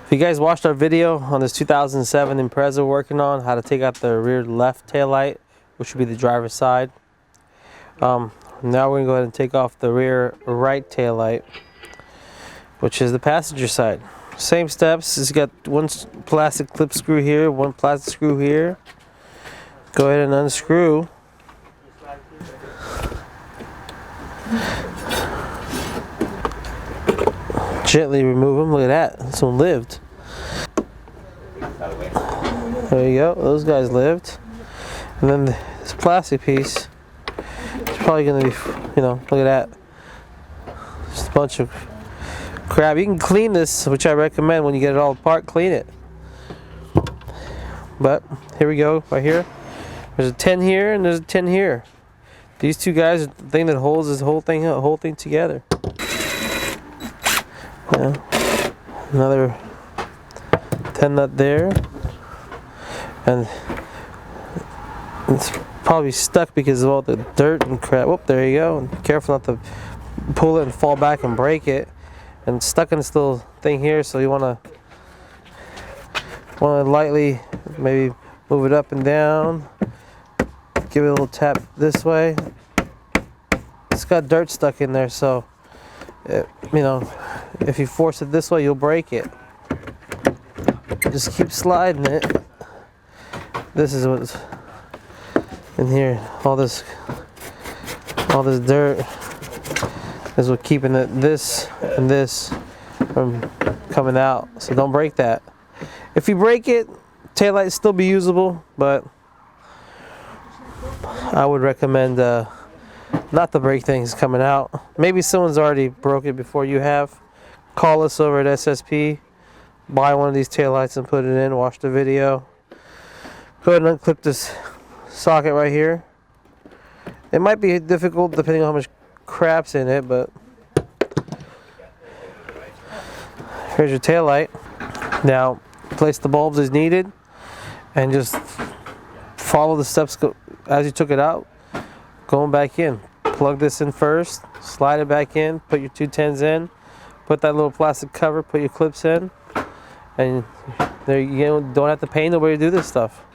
If you guys watched our video on this 2007 Impreza we're working on, how to take out the rear left taillight, which would be the driver's side. Now we're going to go ahead and take off the rear right taillight, which is the passenger side. Same steps. It's got one plastic clip screw here, one plastic screw here. Go ahead and unscrew. Gently remove them. Look at that. This one lived. There you go. Those guys lived. And then this plastic piece is probably going to be, look at that. Just a bunch of crap. You can clean this, which I recommend when you get it all apart. Clean it. But here we go. Right here. There's a 10 here and there's a 10 here. These two guys are the thing that holds this whole thing together. Yeah. Another 10 nut there, and it's probably stuck because of all the dirt and crap. Whoop, there you go. And careful not to pull it and fall back and break it. And it's stuck in this little thing here, so you want to lightly maybe move it up and down. Give it a little tap this way. It's got dirt stuck in there, so if you force it this way, you'll break it. Just keep sliding it. This is what's in here. All this dirt is what keeping this and this from coming out. So don't break that. If you break it, taillight still be usable, but I would recommend not to break things coming out. Maybe someone's already broke it before you have. Call us over at SSP. Buy one of these taillights and put it in. Watch the video. Go ahead and unclip this socket right here. It might be difficult depending on how much crap's in it, but here's your taillight. Now place the bulbs as needed and just follow the steps as you took it out. Going back in. Plug this in first, slide it back in, put your two 10s in, put that little plastic cover, put your clips in, and there you go. Don't have to pay nobody to do this stuff.